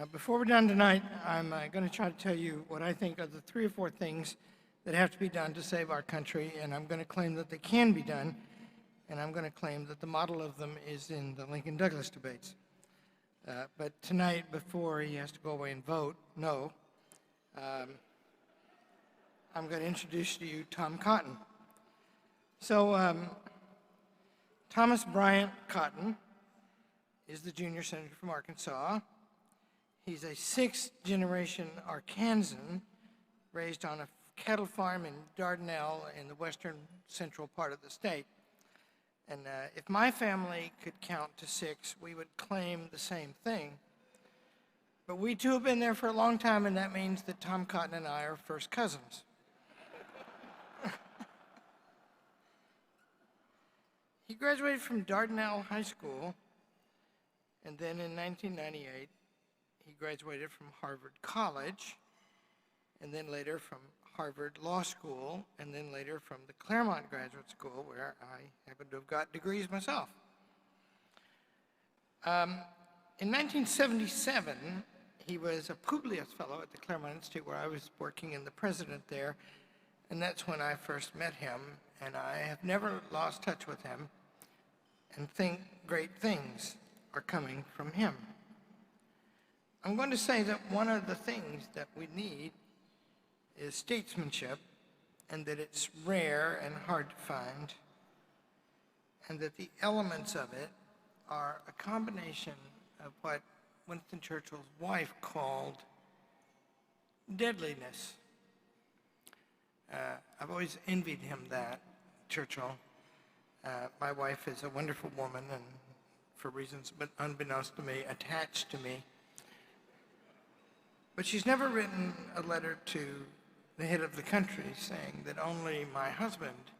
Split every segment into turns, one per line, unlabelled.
Before we're done tonight, I'm going to try to tell you what I think are the 3 or 4 things that have to be done to save our country, and I'm going to claim that they can be done, and I'm going to claim that the model of them is in the Lincoln-Douglas debates. But tonight, before he has to go away and vote, no, I'm going to introduce to you Tom Cotton. So, Thomas Bryant Cotton is the junior senator from Arkansas. He's a 6th-generation Arkansan, raised on a cattle farm in Dardanelle in the western central part of the state. And if my family could count to 6, we would claim the same thing. But we too have been there for a long time, and that means that Tom Cotton and I are first cousins. He graduated from Dardanelle High School, and then in 1998, he graduated from Harvard College, and then later from Harvard Law School, and then later from the Claremont Graduate School, where I happen to have got degrees myself. In 1977, he was a Publius Fellow at the Claremont Institute, where I was working in the president there, and that's when I first met him, and I have never lost touch with him, and think great things are coming from him. I'm going to say that one of the things that we need is statesmanship, and that it's rare and hard to find, and that the elements of it are a combination of what Winston Churchill's wife called deadliness. I've always envied him that, Churchill. My wife is a wonderful woman, and for reasons but unbeknownst to me, attached to me. But she's never written a letter to the head of the country saying that only my husband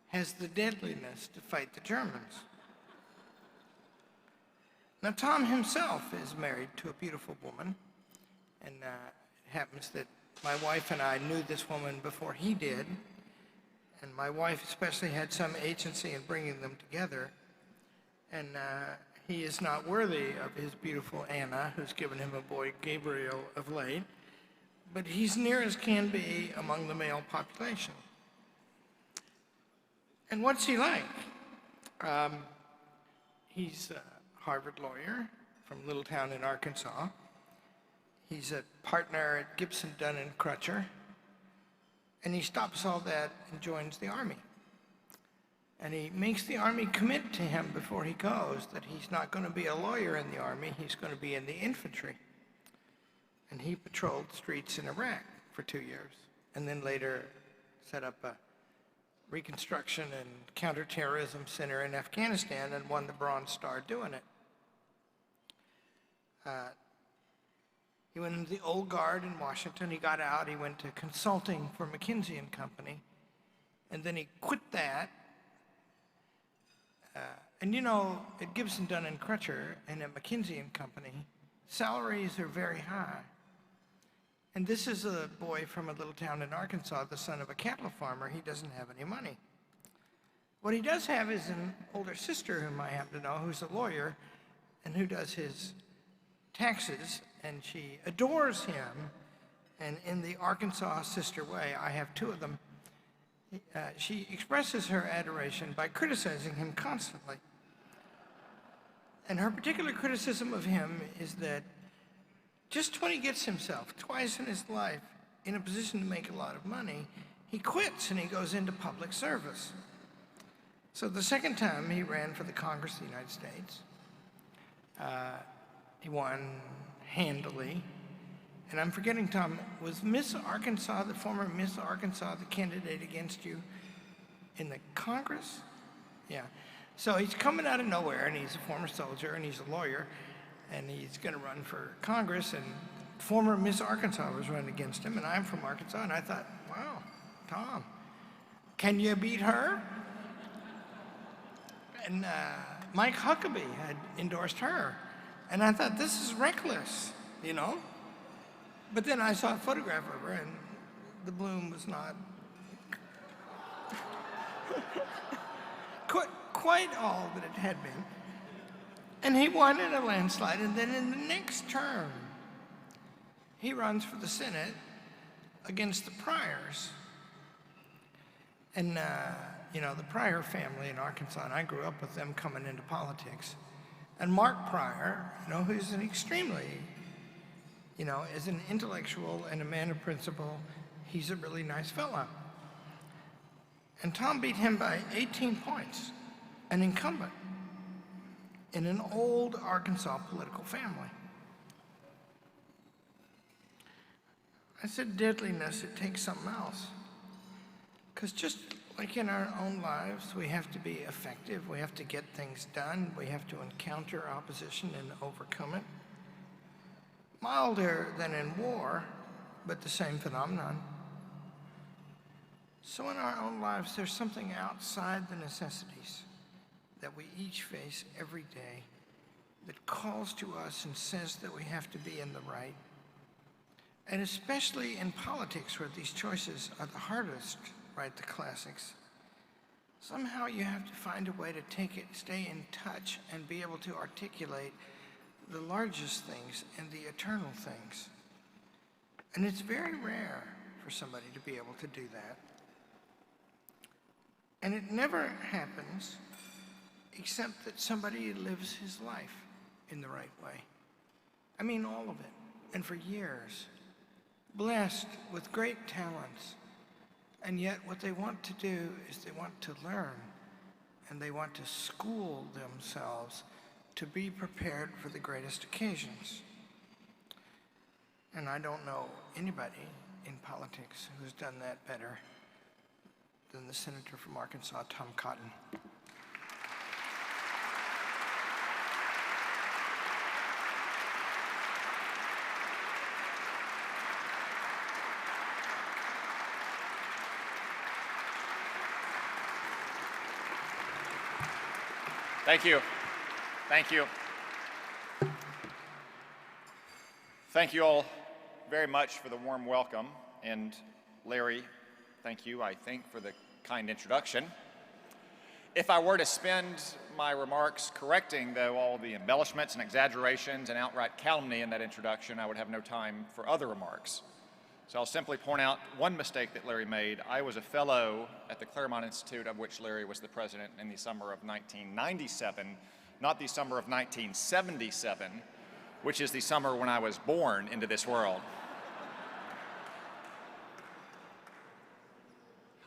has the deadliness to fight the Germans. Now, Tom himself is married to a beautiful woman, and it happens that my wife and I knew this woman before he did, and my wife especially had some agency in bringing them together, and he is not worthy of his beautiful Anna, who's given him a boy, Gabriel, of late, but he's near as can be among the male population. And what's he like? He's a Harvard lawyer from a little town in Arkansas. He's a partner at Gibson, Dunn and Crutcher, and he stops all that and joins the Army. And he makes the Army commit to him before he goes that he's not going to be a lawyer in the Army, he's going to be in the infantry. And he patrolled streets in Iraq for 2 years, and then later set up a Reconstruction and Counterterrorism Center in Afghanistan and won the Bronze Star doing it. He went into the Old Guard in Washington. He got out, he went to consulting for McKinsey and Company, and then he quit that. And you know, at Gibson, Dunn and Crutcher and at McKinsey and Company, salaries are very high. And this is a boy from a little town in Arkansas, the son of a cattle farmer. He doesn't have any money. What he does have is an older sister whom I happen to know, who's a lawyer and who does his taxes, and she adores him. And in the Arkansas sister way, I have 2 of them, she expresses her adoration by criticizing him constantly. And her particular criticism of him is that just when he gets himself, twice in his life, in a position to make a lot of money, he quits and he goes into public service. So the second time he ran for the Congress of the United States, he won handily. And I'm forgetting, Tom, was Miss Arkansas, the former Miss Arkansas, the candidate against you in the Congress? Yeah. So he's coming out of nowhere, and he's a former soldier, and he's a lawyer, and he's going to run for Congress, and former Miss Arkansas was running against him, and I'm from Arkansas, and I thought, wow, Tom, can you beat her? And Mike Huckabee had endorsed her, and I thought, this is reckless, you know? But then I saw a photograph of her, and the bloom was not quite all that it had been. And he won in a landslide, and then in the next term, he runs for the Senate against the Pryors. And, the Pryor family in Arkansas, and I grew up with them coming into politics. And Mark Pryor, who's an extremely, is an intellectual and a man of principle. He's a really nice fella. And Tom beat him by 18 points, an incumbent in an old Arkansas political family. I said deadliness, it takes something else. Because just like in our own lives, we have to be effective, we have to get things done, we have to encounter opposition and overcome it. Milder than in war, but the same phenomenon. So in our own lives, there's something outside the necessities that we each face every day that calls to us and says that we have to be in the right. And especially in politics, where these choices are the hardest, right, the classics, somehow you have to find a way to stay in touch and be able to articulate the largest things and the eternal things. And it's very rare for somebody to be able to do that. And it never happens except that somebody lives his life in the right way. I mean, all of it, and for years, blessed with great talents. And yet what they want to do is they want to learn, and they want to school themselves to be prepared for the greatest occasions. And I don't know anybody in politics who's done that better than the senator from Arkansas, Tom Cotton.
Thank you. Thank you. Thank you all very much for the warm welcome. And Larry, thank you, I think, for the kind introduction. If I were to spend my remarks correcting, though, all the embellishments and exaggerations and outright calumny in that introduction, I would have no time for other remarks. So I'll simply point out one mistake that Larry made. I was a fellow at the Claremont Institute, of which Larry was the president, in the summer of 1997, not the summer of 1977, which is the summer when I was born into this world.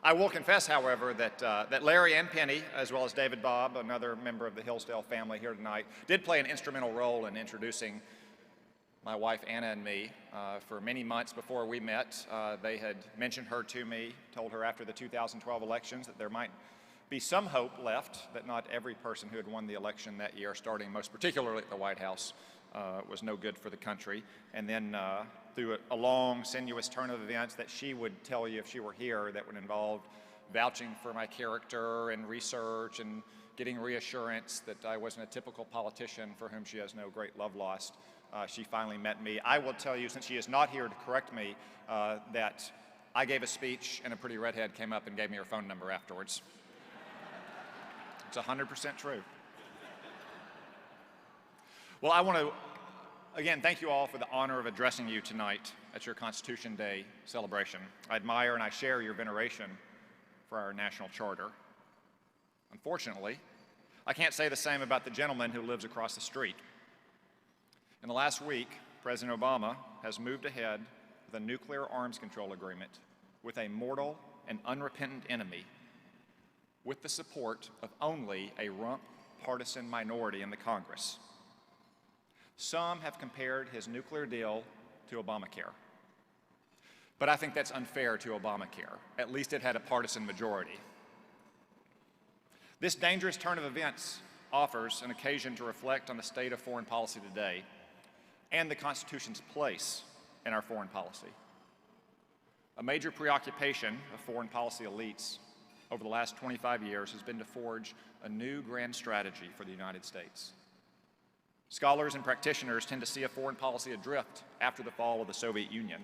I will confess, however, that Larry and Penny, as well as David Bobb, another member of the Hillsdale family here tonight, did play an instrumental role in introducing my wife Anna and me. For many months before we met, they had mentioned her to me, told her after the 2012 elections that there might be some hope left, that not every person who had won the election that year, starting most particularly at the White House, was no good for the country. And then through a long, sinuous turn of events that she would tell you if she were here, that would involve vouching for my character and research and getting reassurance that I wasn't a typical politician for whom she has no great love lost. She finally met me. I will tell you, since she is not here to correct me, that I gave a speech and a pretty redhead came up and gave me her phone number afterwards. It's 100% true. Well, I want to, again, thank you all for the honor of addressing you tonight at your Constitution Day celebration. I admire and I share your veneration for our national charter. Unfortunately, I can't say the same about the gentleman who lives across the street. In the last week, President Obama has moved ahead with a nuclear arms control agreement with a mortal and unrepentant enemy, with the support of only a rump partisan minority in the Congress. Some have compared his nuclear deal to Obamacare. But I think that's unfair to Obamacare. At least it had a partisan majority. This dangerous turn of events offers an occasion to reflect on the state of foreign policy today and the Constitution's place in our foreign policy. A major preoccupation of foreign policy elites over the last 25 years has been to forge a new grand strategy for the United States. Scholars and practitioners tend to see a foreign policy adrift after the fall of the Soviet Union,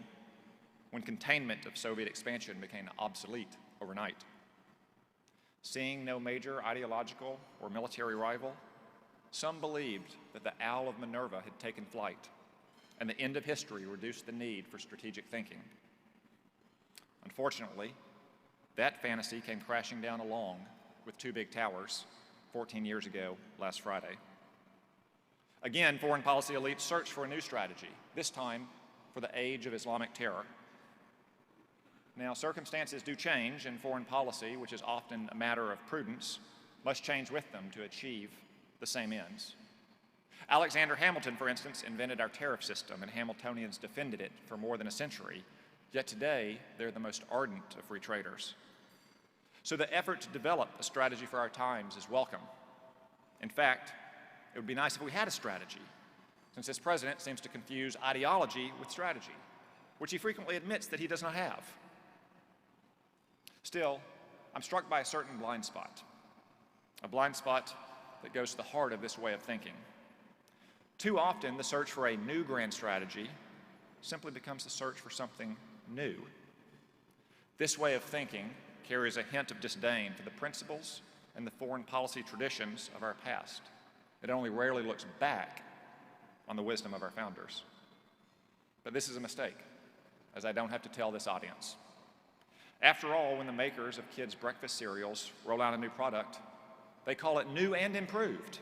when containment of Soviet expansion became obsolete overnight. Seeing no major ideological or military rival, some believed that the Owl of Minerva had taken flight and the end of history reduced the need for strategic thinking. Unfortunately, that fantasy came crashing down along with two big towers 14 years ago last Friday. Again, foreign policy elites searched for a new strategy, this time for the age of Islamic terror. Now, circumstances do change, and foreign policy, which is often a matter of prudence, must change with them to achieve the same ends. Alexander Hamilton, for instance, invented our tariff system, and Hamiltonians defended it for more than a century, yet today they're the most ardent of free traders. So the effort to develop a strategy for our times is welcome. In fact, it would be nice if we had a strategy, since this president seems to confuse ideology with strategy, which he frequently admits that he does not have. Still, I'm struck by a certain blind spot, a blind spot that goes to the heart of this way of thinking. Too often, the search for a new grand strategy simply becomes the search for something new. This way of thinking carries a hint of disdain for the principles and the foreign policy traditions of our past. It only rarely looks back on the wisdom of our founders. But this is a mistake, as I don't have to tell this audience. After all, when the makers of kids' breakfast cereals roll out a new product, they call it new and improved,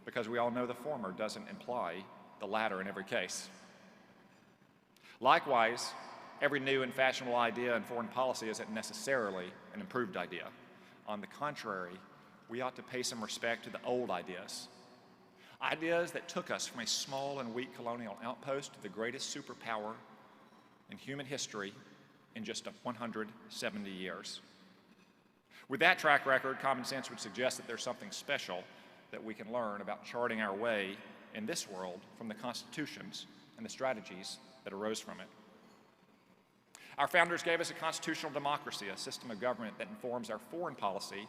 because we all know the former doesn't imply the latter in every case. Likewise, every new and fashionable idea in foreign policy isn't necessarily an improved idea. On the contrary, we ought to pay some respect to the old ideas. Ideas that took us from a small and weak colonial outpost to the greatest superpower in human history in just 170 years. With that track record, common sense would suggest that there's something special that we can learn about charting our way in this world from the constitutions and the strategies that arose from it. Our founders gave us a constitutional democracy, a system of government that informs our foreign policy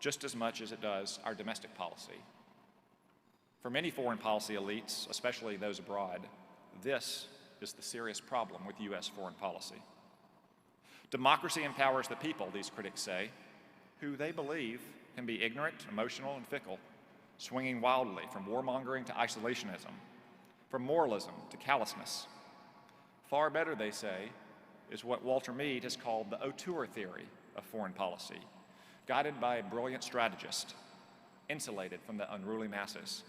just as much as it does our domestic policy. For many foreign policy elites, especially those abroad, this is the serious problem with U.S. foreign policy. Democracy empowers the people, these critics say, who they believe can be ignorant, emotional, and fickle, swinging wildly from warmongering to isolationism, from moralism to callousness. Far better, they say, is what Walter Mead has called the auteur theory of foreign policy, guided by a brilliant strategist, insulated from the unruly masses.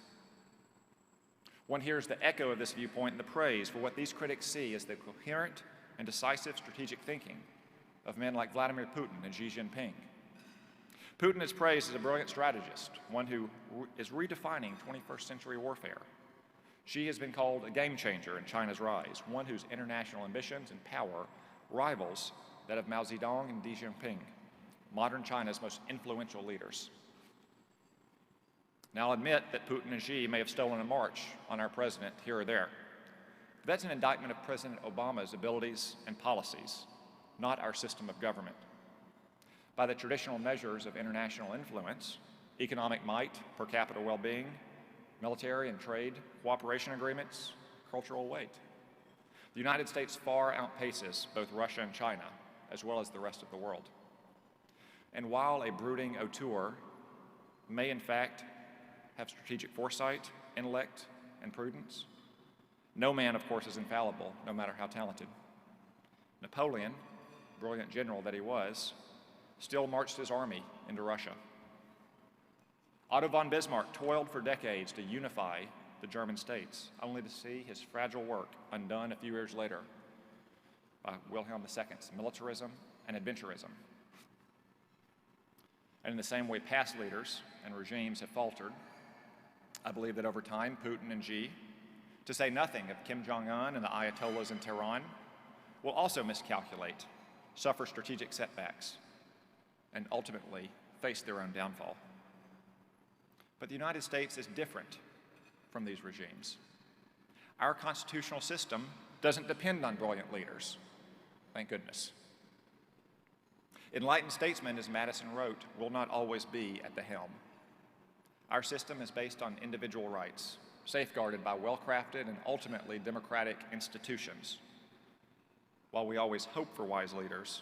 One hears the echo of this viewpoint in the praise for what these critics see as the coherent and decisive strategic thinking of men like Vladimir Putin and Xi Jinping. Putin is praised as a brilliant strategist, one who is redefining 21st century warfare. Xi has been called a game changer in China's rise, one whose international ambitions and power rivals that of Mao Zedong and Xi Jinping, modern China's most influential leaders. Now, I'll admit that Putin and Xi may have stolen a march on our president here or there. But that's an indictment of President Obama's abilities and policies, not our system of government. By the traditional measures of international influence, economic might, per capita well-being, military and trade cooperation agreements, cultural weight, the United States far outpaces both Russia and China, as well as the rest of the world. And while a brooding auteur may in fact have strategic foresight, intellect, and prudence, no man, of course, is infallible, no matter how talented. Napoleon, brilliant general that he was, still marched his army into Russia. Otto von Bismarck toiled for decades to unify the German states, only to see his fragile work undone a few years later by Wilhelm II's militarism and adventurism. And in the same way past leaders and regimes have faltered, I believe that over time, Putin and Xi, to say nothing of Kim Jong-un and the Ayatollahs in Tehran, will also miscalculate, suffer strategic setbacks, and ultimately face their own downfall. But the United States is different from these regimes. Our constitutional system doesn't depend on brilliant leaders, thank goodness. Enlightened statesmen, as Madison wrote, will not always be at the helm. Our system is based on individual rights, safeguarded by well-crafted and ultimately democratic institutions. While we always hope for wise leaders,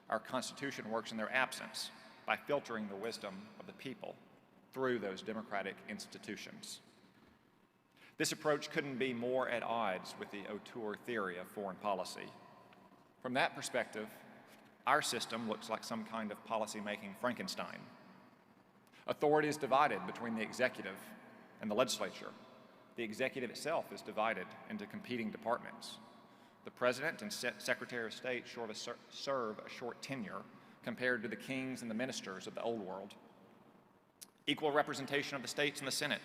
our Constitution works in their absence by filtering the wisdom of the people through those democratic institutions. This approach couldn't be more at odds with the auteur theory of foreign policy. From that perspective, our system looks like some kind of policy-making Frankenstein. Authority is divided between the executive and the legislature. The executive itself is divided into competing departments. The President and Secretary of State serve a short tenure compared to the kings and the ministers of the Old World. Equal representation of the states in the Senate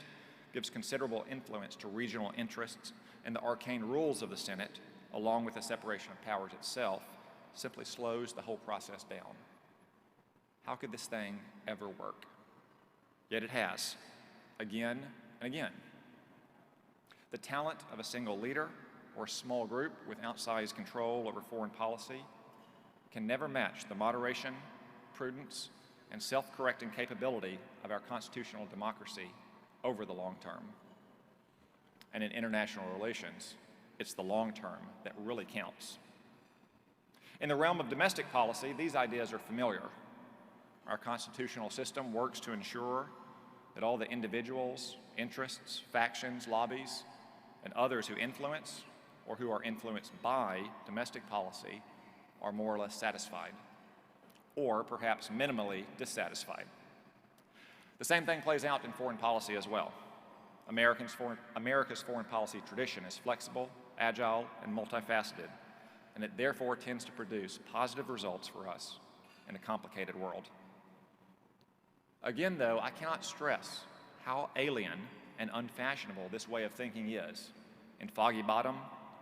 gives considerable influence to regional interests, and the arcane rules of the Senate, along with the separation of powers itself, simply slows the whole process down. How could this thing ever work? Yet it has, again and again. The talent of a single leader or a small group with outsized control over foreign policy can never match the moderation, prudence, and self-correcting capability of our constitutional democracy over the long term. And in international relations, it's the long term that really counts. In the realm of domestic policy, these ideas are familiar. Our constitutional system works to ensure that all the individuals, interests, factions, lobbies, and others who influence or who are influenced by domestic policy are more or less satisfied, or perhaps minimally dissatisfied. The same thing plays out in foreign policy as well. America's foreign policy tradition is flexible, agile, and multifaceted, and it therefore tends to produce positive results for us in a complicated world. Again, though, I cannot stress how alien and unfashionable this way of thinking is in Foggy Bottom,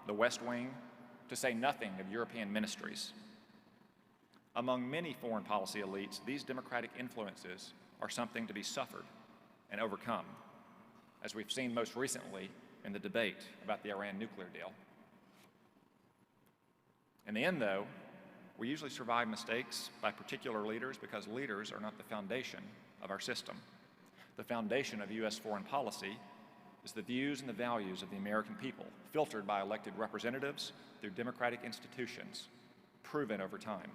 the West Wing, to say nothing of European ministries. Among many foreign policy elites, these democratic influences are something to be suffered and overcome, as we've seen most recently in the debate about the Iran nuclear deal. In the end, though, we usually survive mistakes by particular leaders because leaders are not the foundation of our system. The foundation of U.S. foreign policy is the views and the values of the American people, filtered by elected representatives through democratic institutions, proven over time.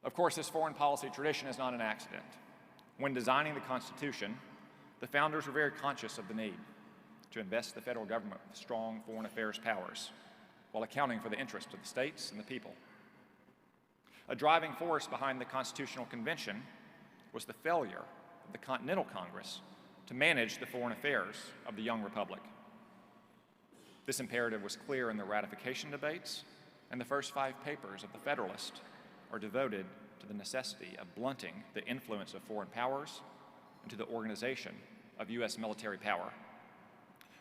Of course, this foreign policy tradition is not an accident. When designing the Constitution, the founders were very conscious of the need to invest the federal government with strong foreign affairs powers while accounting for the interests of the states and the people. A driving force behind the Constitutional Convention was the failure of the Continental Congress to manage the foreign affairs of the young republic. This imperative was clear in the ratification debates, and the first 5 papers of the Federalist are devoted to the necessity of blunting the influence of foreign powers and to the organization of U.S. military power.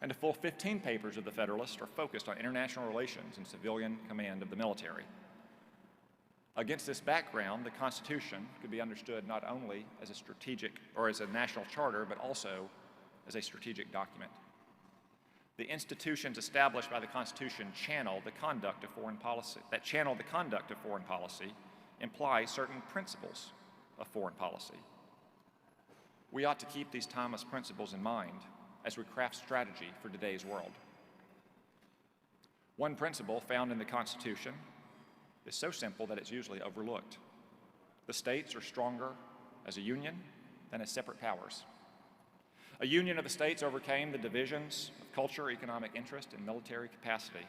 And a full 15 papers of the Federalist are focused on international relations and civilian command of the military. Against this background, the Constitution could be understood not only as a strategic or as a national charter, but also as a strategic document. The institutions established by the Constitution channel the conduct of foreign policy, imply certain principles of foreign policy. We ought to keep these timeless principles in mind as we craft strategy for today's world. One principle found in the Constitution is so simple that it's usually overlooked. The states are stronger as a union than as separate powers. A union of the states overcame the divisions of culture, economic interest, and military capacity,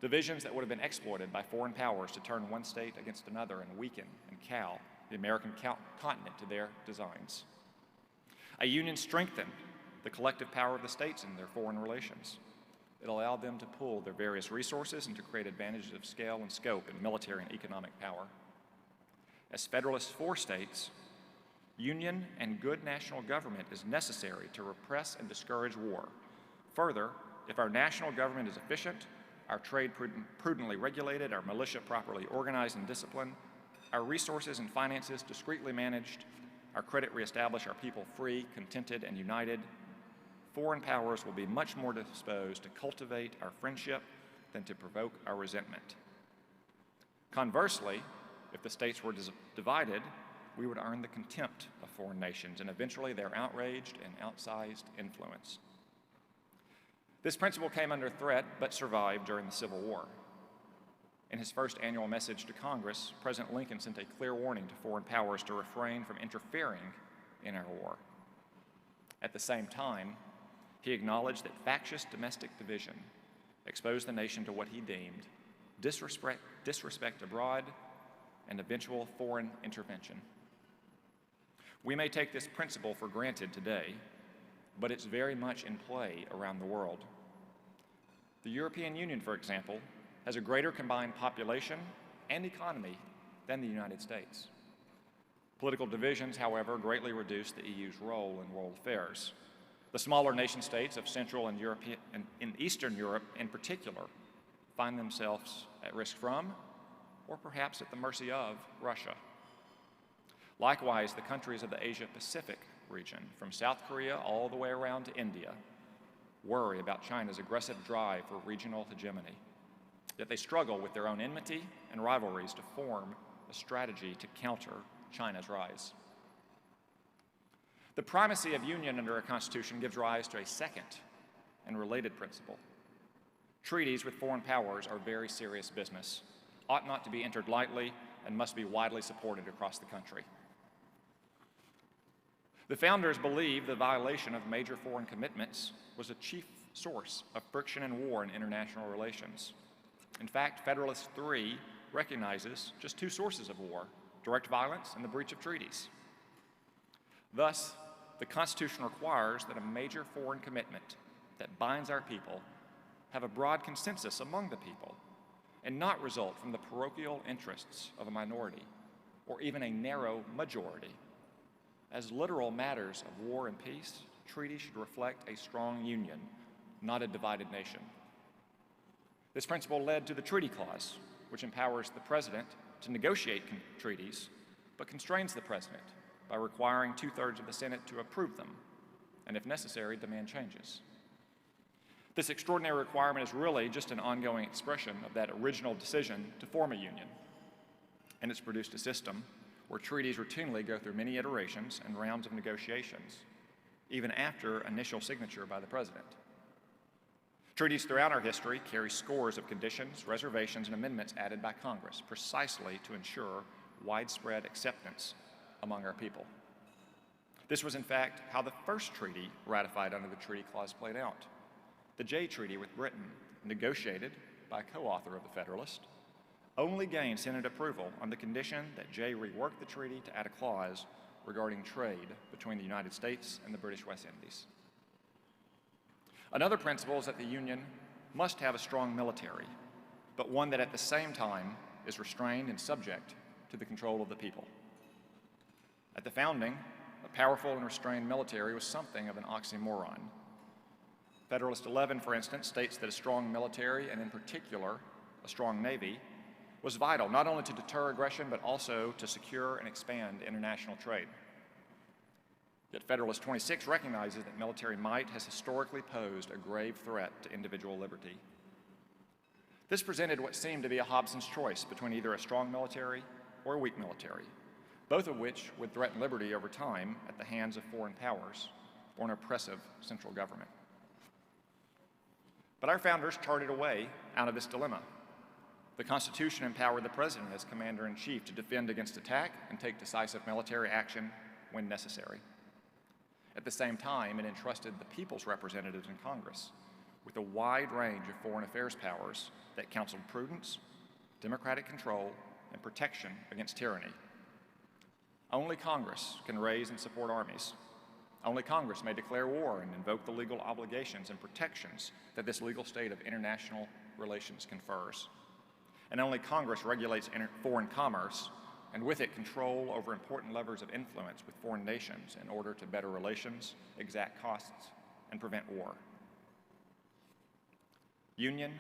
divisions that would have been exploited by foreign powers to turn one state against another and weaken and cow the American continent to their designs. A union strengthened the collective power of the states in their foreign relations. It allowed them to pool their various resources and to create advantages of scale and scope in military and economic power. As Federalists for states, union and good national government is necessary to repress and discourage war. Further, if our national government is efficient, our trade prudently regulated, our militia properly organized and disciplined, our resources and finances discreetly managed, our credit reestablished, our people free, contented, and united, foreign powers will be much more disposed to cultivate our friendship than to provoke our resentment. Conversely, if the states were divided, we would earn the contempt of foreign nations and eventually their outraged and outsized influence. This principle came under threat but survived during the Civil War. In his first annual message to Congress, President Lincoln sent a clear warning to foreign powers to refrain from interfering in our war. At the same time, he acknowledged that factious domestic division exposed the nation to what he deemed disrespect abroad and eventual foreign intervention. We may take this principle for granted today, but it's very much in play around the world. The European Union, for example, has a greater combined population and economy than the United States. Political divisions, however, greatly reduce the EU's role in world affairs. The smaller nation-states of Central and Eastern Europe in particular find themselves at risk from, or perhaps at the mercy of, Russia. Likewise, the countries of the Asia-Pacific region, from South Korea all the way around to India, worry about China's aggressive drive for regional hegemony. Yet they struggle with their own enmity and rivalries to form a strategy to counter China's rise. The primacy of union under a constitution gives rise to a second and related principle. Treaties with foreign powers are very serious business, ought not to be entered lightly, and must be widely supported across the country. The founders believed the violation of major foreign commitments was a chief source of friction and war in international relations. In fact, Federalist 3 recognizes just two sources of war: direct violence and the breach of treaties. Thus, the Constitution requires that a major foreign commitment that binds our people have a broad consensus among the people and not result from the parochial interests of a minority or even a narrow majority. As literal matters of war and peace, treaties should reflect a strong union, not a divided nation. This principle led to the Treaty Clause, which empowers the President to negotiate treaties, but constrains the President by requiring 2/3 of the Senate to approve them, and if necessary, demand changes. This extraordinary requirement is really just an ongoing expression of that original decision to form a union, and it's produced a system where treaties routinely go through many iterations and rounds of negotiations, even after initial signature by the President. Treaties throughout our history carry scores of conditions, reservations, and amendments added by Congress precisely to ensure widespread acceptance among our people. This was, in fact, how the first treaty ratified under the Treaty Clause played out. The Jay Treaty with Britain, negotiated by a co-author of the Federalist, only gained Senate approval on the condition that Jay rework the treaty to add a clause regarding trade between the United States and the British West Indies. Another principle is that the Union must have a strong military, but one that at the same time is restrained and subject to the control of the people. At the founding, a powerful and restrained military was something of an oxymoron. Federalist 11, for instance, states that a strong military, and in particular, a strong navy, was vital not only to deter aggression, but also to secure and expand international trade. Yet Federalist 26 recognizes that military might has historically posed a grave threat to individual liberty. This presented what seemed to be a Hobson's choice between either a strong military or a weak military, both of which would threaten liberty over time at the hands of foreign powers or an oppressive central government. But our founders charted a way out of this dilemma. The Constitution empowered the President as Commander-in-Chief to defend against attack and take decisive military action when necessary. At the same time, it entrusted the people's representatives in Congress with a wide range of foreign affairs powers that counseled prudence, democratic control, and protection against tyranny. Only Congress can raise and support armies. Only Congress may declare war and invoke the legal obligations and protections that this legal state of international relations confers. And only Congress regulates foreign commerce, and with it control over important levers of influence with foreign nations in order to better relations, exact costs, and prevent war. Union,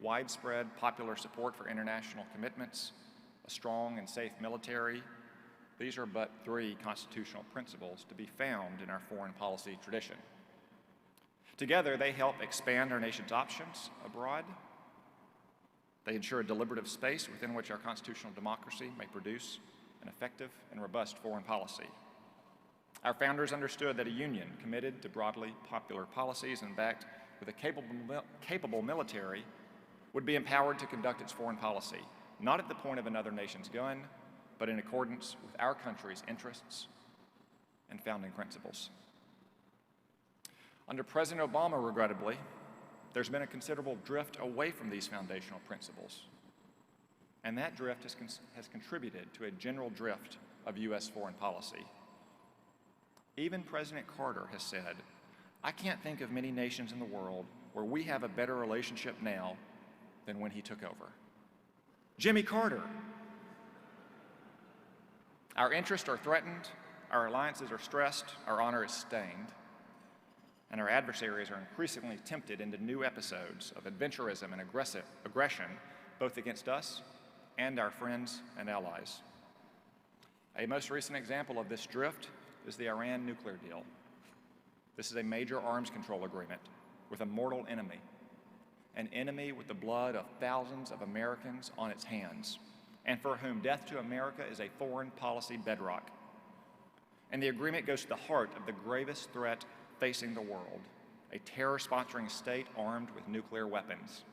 widespread popular support for international commitments, a strong and safe military, these are but three constitutional principles to be found in our foreign policy tradition. Together, they help expand our nation's options abroad. They ensure a deliberative space within which our constitutional democracy may produce an effective and robust foreign policy. Our founders understood that a union committed to broadly popular policies and backed with a capable military would be empowered to conduct its foreign policy, not at the point of another nation's gun, but in accordance with our country's interests and founding principles. Under President Obama, regrettably, there's been a considerable drift away from these foundational principles. And that drift has contributed to a general drift of U.S. foreign policy. Even President Carter has said, "I can't think of many nations in the world where we have a better relationship now than when he took over." Jimmy Carter. Our interests are threatened, our alliances are stressed, our honor is stained, and our adversaries are increasingly tempted into new episodes of adventurism and aggression, both against us and our friends and allies. A most recent example of this drift is the Iran nuclear deal. This is a major arms control agreement with a mortal enemy, an enemy with the blood of thousands of Americans on its hands, and for whom death to America is a foreign policy bedrock. And the agreement goes to the heart of the gravest threat facing the world, a terror-sponsoring state armed with nuclear weapons.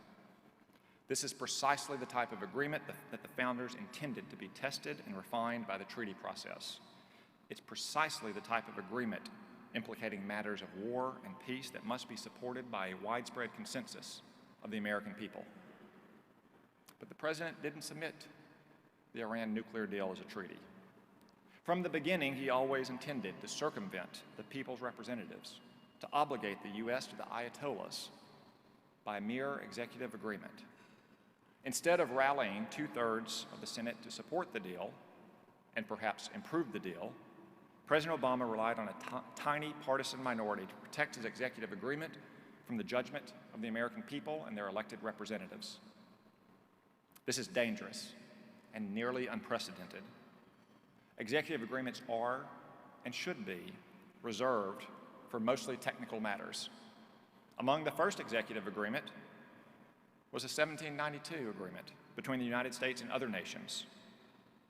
This is precisely the type of agreement that the founders intended to be tested and refined by the treaty process. It's precisely the type of agreement implicating matters of war and peace that must be supported by a widespread consensus of the American people. But the president didn't submit the Iran nuclear deal as a treaty. From the beginning, he always intended to circumvent the people's representatives, to obligate the U.S. to the Ayatollahs by mere executive agreement. Instead of rallying 2/3 of the Senate to support the deal and perhaps improve the deal, President Obama relied on a tiny partisan minority to protect his executive agreement from the judgment of the American people and their elected representatives. This is dangerous and nearly unprecedented. Executive agreements are and should be reserved for mostly technical matters. Among the first executive agreement was a 1792 agreement between the United States and other nations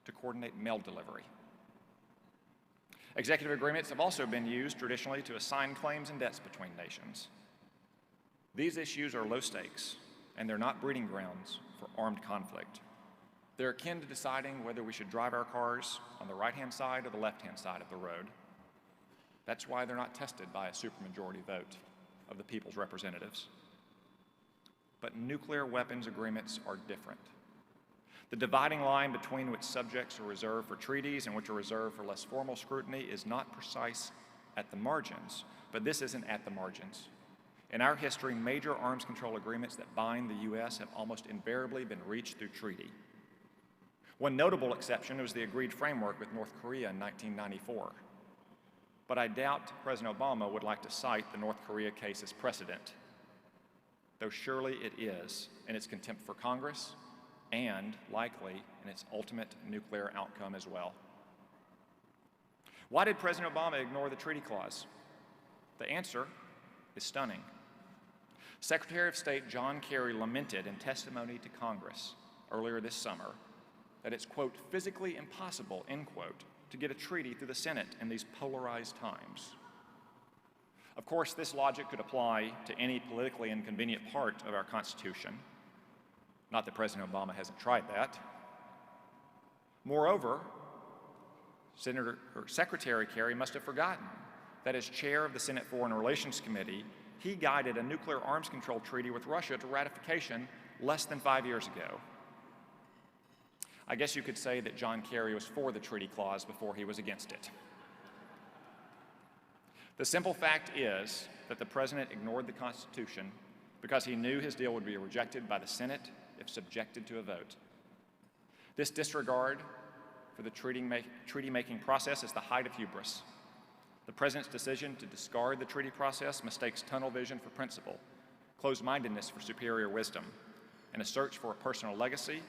to coordinate mail delivery. Executive agreements have also been used traditionally to assign claims and debts between nations. These issues are low stakes, and they're not breeding grounds for armed conflict. They're akin to deciding whether we should drive our cars on the right-hand side or the left-hand side of the road. That's why they're not tested by a supermajority vote of the people's representatives. But nuclear weapons agreements are different. The dividing line between which subjects are reserved for treaties and which are reserved for less formal scrutiny is not precise at the margins, but this isn't at the margins. In our history, major arms control agreements that bind the U.S. have almost invariably been reached through treaty. One notable exception was the agreed framework with North Korea in 1994. But I doubt President Obama would like to cite the North Korea case as precedent, though surely it is in its contempt for Congress and likely in its ultimate nuclear outcome as well. Why did President Obama ignore the treaty clause? The answer is stunning. Secretary of State John Kerry lamented in testimony to Congress earlier this summer that it's, quote, physically impossible, end quote, to get a treaty through the Senate in these polarized times. Of course, this logic could apply to any politically inconvenient part of our Constitution. Not that President Obama hasn't tried that. Moreover, Secretary Kerry must have forgotten that as chair of the Senate Foreign Relations Committee, he guided a nuclear arms control treaty with Russia to ratification less than 5 years ago. I guess you could say that John Kerry was for the treaty clause before he was against it. The simple fact is that the president ignored the Constitution because he knew his deal would be rejected by the Senate if subjected to a vote. This disregard for the treaty-making process is the height of hubris. The president's decision to discard the treaty process mistakes tunnel vision for principle, closed-mindedness for superior wisdom, and a search for a personal legacy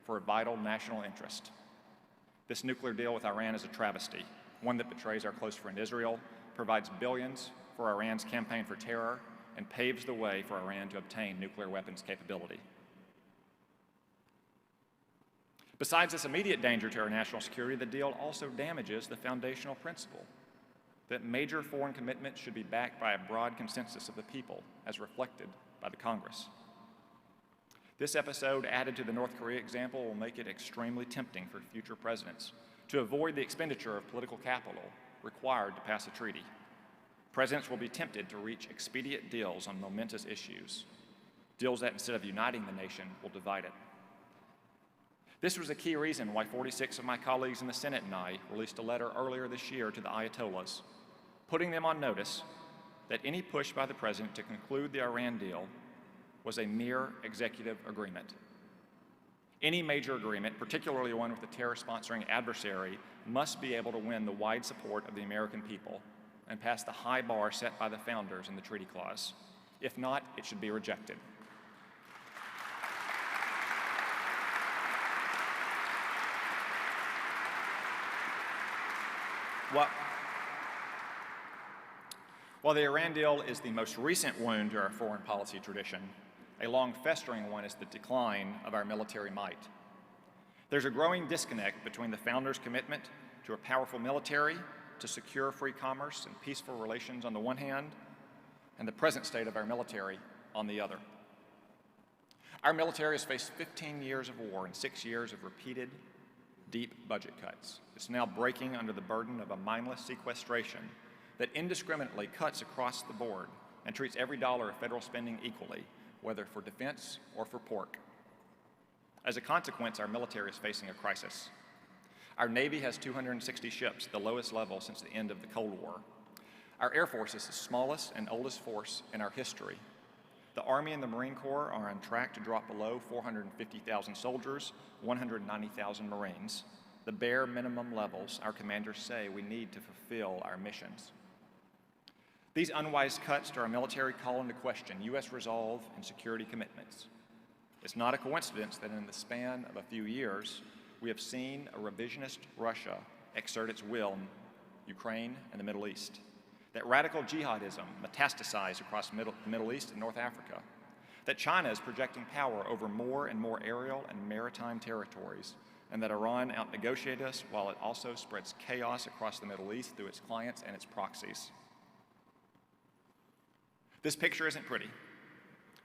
for a vital national interest. This nuclear deal with Iran is a travesty, one that betrays our close friend Israel, provides billions for Iran's campaign for terror, and paves the way for Iran to obtain nuclear weapons capability. Besides this immediate danger to our national security, the deal also damages the foundational principle that major foreign commitments should be backed by a broad consensus of the people, as reflected by the Congress. This episode, added to the North Korea example, will make it extremely tempting for future presidents to avoid the expenditure of political capital required to pass a treaty. Presidents will be tempted to reach expedient deals on momentous issues, deals that instead of uniting the nation will divide it. This was a key reason why 46 of my colleagues in the Senate and I released a letter earlier this year to the Ayatollahs, putting them on notice that any push by the President to conclude the Iran deal was a mere executive agreement. Any major agreement, particularly one with a terror-sponsoring adversary, must be able to win the wide support of the American people and pass the high bar set by the founders in the treaty clause. If not, it should be rejected. While the Iran deal is the most recent wound to our foreign policy tradition, a long festering one is the decline of our military might. There's a growing disconnect between the founders' commitment to a powerful military to secure free commerce and peaceful relations on the one hand, and the present state of our military on the other. Our military has faced 15 years of war and 6 years of repeated, deep budget cuts. It's now breaking under the burden of a mindless sequestration that indiscriminately cuts across the board and treats every dollar of federal spending equally, whether for defense or for pork. As a consequence, our military is facing a crisis. Our Navy has 260 ships, the lowest level since the end of the Cold War. Our Air Force is the smallest and oldest force in our history. The Army and the Marine Corps are on track to drop below 450,000 soldiers, 190,000 Marines, the bare minimum levels our commanders say we need to fulfill our missions. These unwise cuts to our military call into question U.S. resolve and security commitments. It's not a coincidence that in the span of a few years, we have seen a revisionist Russia exert its will in Ukraine and the Middle East, that radical jihadism metastasized across the Middle East and North Africa, that China is projecting power over more and more aerial and maritime territories, and that Iran outnegotiated us while it also spreads chaos across the Middle East through its clients and its proxies. This picture isn't pretty,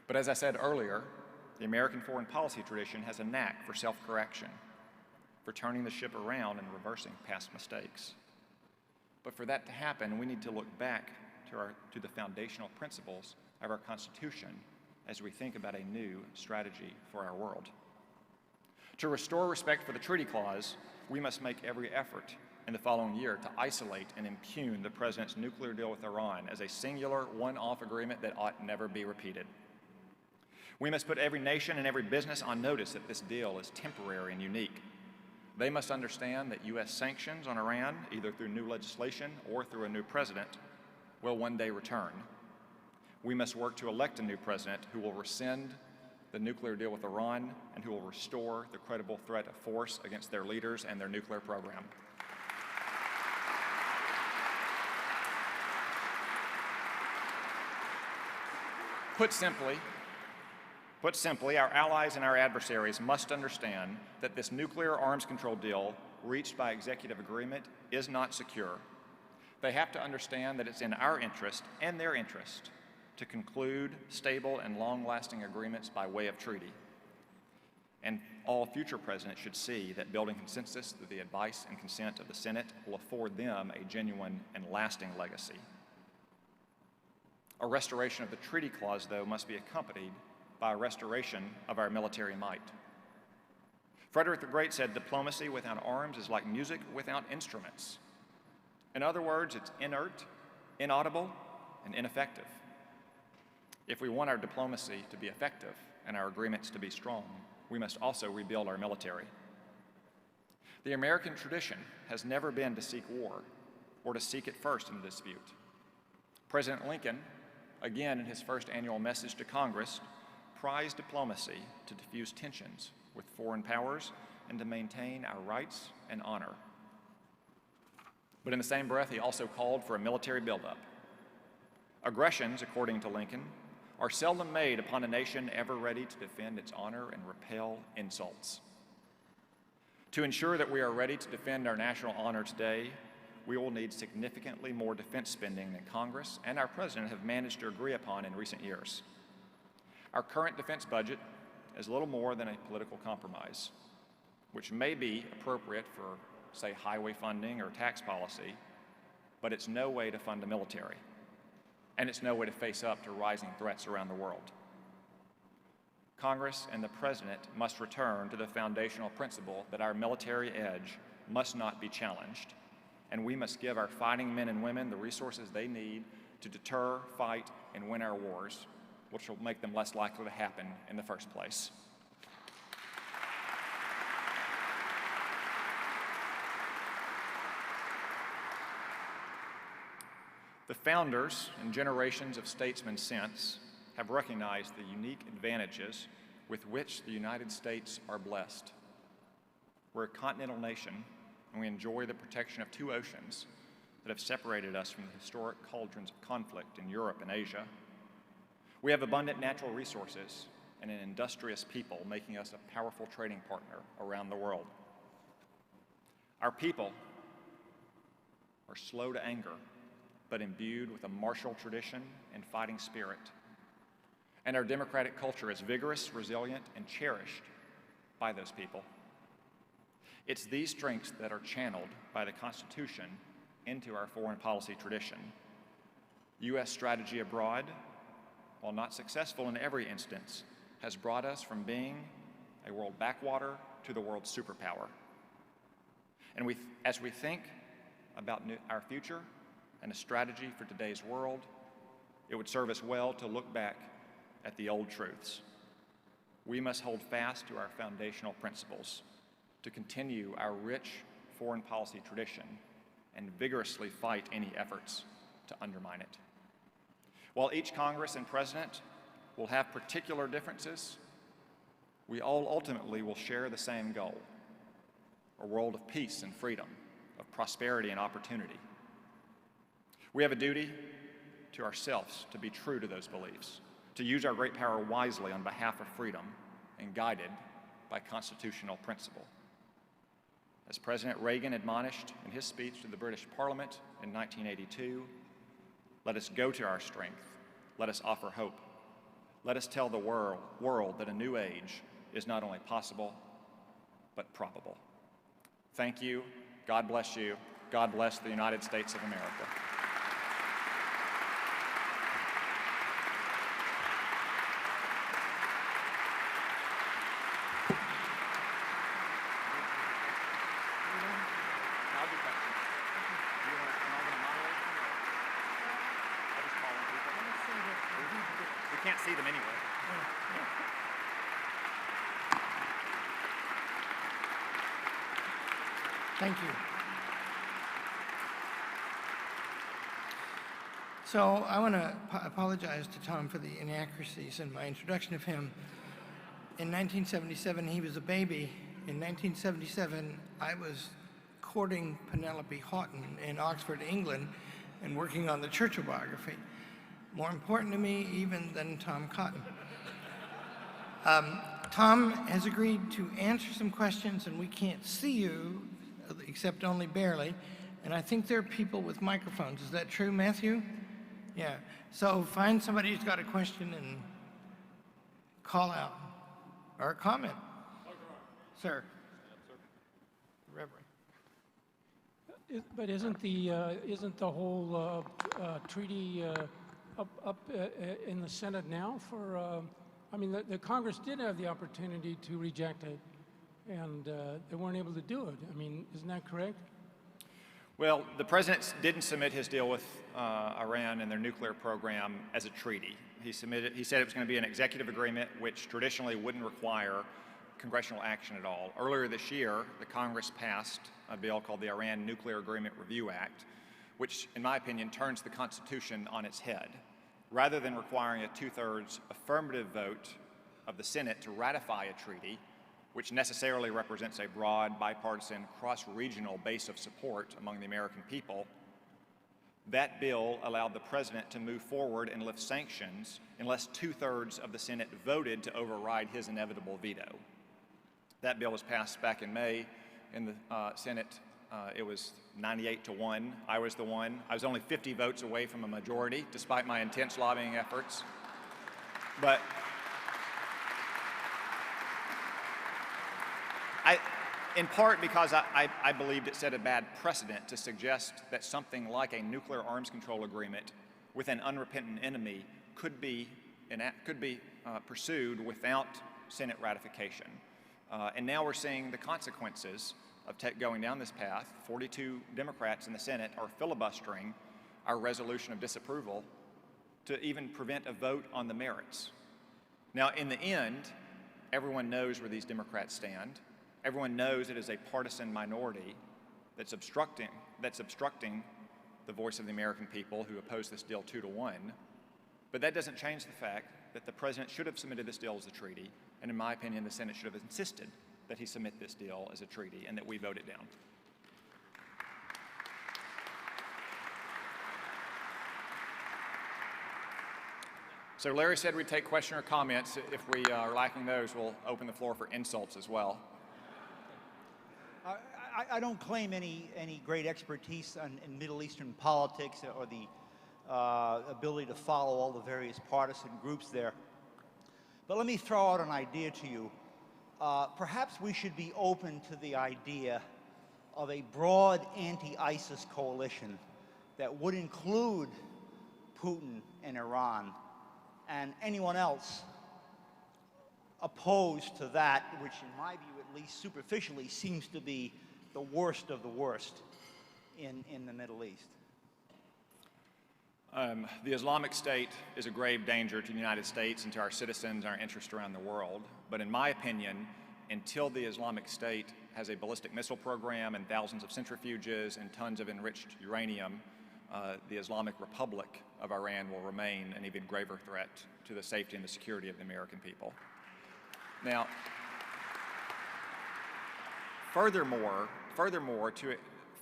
but as I said earlier, the American foreign policy tradition has a knack for self-correction, for turning the ship around and reversing past mistakes. But for that to happen, we need to look back to the foundational principles of our Constitution as we think about a new strategy for our world. To restore respect for the treaty clause, we must make every effort in the following year to isolate and impugn the President's nuclear deal with Iran as a singular, one-off agreement that ought never be repeated. We must put every nation and every business on notice that this deal is temporary and unique. They must understand that U.S. sanctions on Iran, either through new legislation or through a new president, will one day return. We must work to elect a new president who will rescind the nuclear deal with Iran and who will restore the credible threat of force against their leaders and their nuclear program. Put simply, our allies and our adversaries must understand that this nuclear arms control deal reached by executive agreement is not secure. They have to understand that it's in our interest and their interest to conclude stable and long-lasting agreements by way of treaty. And all future presidents should see that building consensus through the advice and consent of the Senate will afford them a genuine and lasting legacy. A restoration of the treaty clause, though, must be accompanied by a restoration of our military might. Frederick the Great said, "Diplomacy without arms is like music without instruments." In other words, it's inert, inaudible, and ineffective. If we want our diplomacy to be effective and our agreements to be strong, we must also rebuild our military. The American tradition has never been to seek war or to seek it first in a dispute. President Lincoln, again in his first annual message to Congress, prized diplomacy to diffuse tensions with foreign powers and to maintain our rights and honor. But in the same breath, he also called for a military buildup. Aggressions, according to Lincoln, are seldom made upon a nation ever ready to defend its honor and repel insults. To ensure that we are ready to defend our national honor today, we will need significantly more defense spending than Congress and our President have managed to agree upon in recent years. Our current defense budget is little more than a political compromise, which may be appropriate for, say, highway funding or tax policy, but it's no way to fund the military. and it's no way to face up to rising threats around the world. Congress and the President must return to the foundational principle that our military edge must not be challenged, and we must give our fighting men and women the resources they need to deter, fight, and win our wars, which will make them less likely to happen in the first place. The founders and generations of statesmen since have recognized the unique advantages with which the United States are blessed. We're a continental nation, and we enjoy the protection of two oceans that have separated us from the historic cauldrons of conflict in Europe and Asia. We have abundant natural resources and an industrious people, making us a powerful trading partner around the world. Our people are slow to anger, but imbued with a martial tradition and fighting spirit. And our democratic culture is vigorous, resilient, and cherished by those people. It's these strengths that are channeled by the Constitution into our foreign policy tradition. U.S. strategy abroad, while not successful in every instance, has brought us from being a world backwater to the world superpower. And as we think about our future and a strategy for today's world, it would serve us well to look back at the old truths. We must hold fast to our foundational principles to continue our rich foreign policy tradition and vigorously fight any efforts to undermine it. While each Congress and President will have particular differences, we all ultimately will share the same goal: a world of peace and freedom, of prosperity and opportunity. We have a duty to ourselves to be true to those beliefs, to use our great power wisely on behalf of freedom and guided by constitutional principle. As President Reagan admonished in his speech to the British Parliament in 1982, let us go to our strength, let us offer hope, let us tell the world that a new age is not only possible, but probable. Thank you, God bless you, God bless the United States of America. Can't see them anyway.
Thank you. So I want to apologize to Tom for the inaccuracies in my introduction of him. In 1977, he was a baby. In 1977, I was courting Penelope Houghton in Oxford, England, and working on the Churchill biography. More important to me even than Tom Cotton. Tom has agreed to answer some questions, and we can't see you, except only barely. And I think there are people with microphones. Is that true, Matthew? Yeah. So find somebody who's got a question and call out or a comment. Sir. Reverend.
But isn't the whole treaty up in the Senate now for, I mean, the Congress did have the opportunity to reject it, and they weren't able to do it. I mean, isn't that correct?
Well, the President didn't submit his deal with Iran and their nuclear program as a treaty. He said it was going to be an executive agreement, which traditionally wouldn't require congressional action at all. Earlier this year, the Congress passed a bill called the Iran Nuclear Agreement Review Act, which, in my opinion, turns the Constitution on its head. Rather than requiring a two-thirds affirmative vote of the Senate to ratify a treaty, which necessarily represents a broad, bipartisan, cross-regional base of support among the American people, that bill allowed the President to move forward and lift sanctions unless two-thirds of the Senate voted to override his inevitable veto. That bill was passed back in May in the Senate. It was 98-1. I was the one. I was only 50 votes away from a majority, despite my intense lobbying efforts. But in part because I believed it set a bad precedent to suggest that something like a nuclear arms control agreement with an unrepentant enemy could be pursued without Senate ratification. And now we're seeing the consequences of going down this path. 42 Democrats in the Senate are filibustering our resolution of disapproval to even prevent a vote on the merits. Now, in the end, everyone knows where these Democrats stand. Everyone knows it is a partisan minority that's obstructing the voice of the American people who oppose this deal 2-1. But that doesn't change the fact that the President should have submitted this deal as a treaty, and in my opinion, the Senate should have insisted that he submit this deal as a treaty and that we vote it down. So Larry said we'd take question or comments. If we are lacking those, we'll open the floor for insults as well.
I don't claim any great expertise in Middle Eastern politics or the ability to follow all the various partisan groups there. But let me throw out an idea to you. Perhaps we should be open to the idea of a broad anti-ISIS coalition that would include Putin and Iran and anyone else opposed to that, which in my view at least superficially seems to be the worst of the worst in the Middle East.
The Islamic State is a grave danger to the United States and to our citizens and our interests around the world. But in my opinion, until the Islamic State has a ballistic missile program and thousands of centrifuges and tons of enriched uranium, the Islamic Republic of Iran will remain an even graver threat to the safety and the security of the American people. Now, furthermore,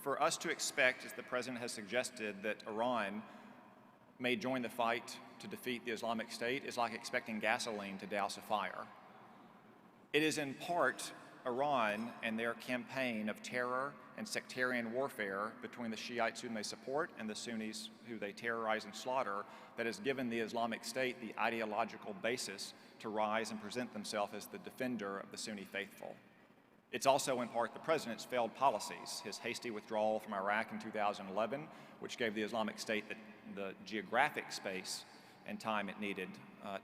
for us to expect, as the President has suggested, that Iran may join the fight to defeat the Islamic State is like expecting gasoline to douse a fire. It is in part Iran and their campaign of terror and sectarian warfare between the Shiites whom they support and the Sunnis who they terrorize and slaughter that has given the Islamic State the ideological basis to rise and present themselves as the defender of the Sunni faithful. It's also in part the President's failed policies, his hasty withdrawal from Iraq in 2011, which gave the Islamic State the geographic space and time it needed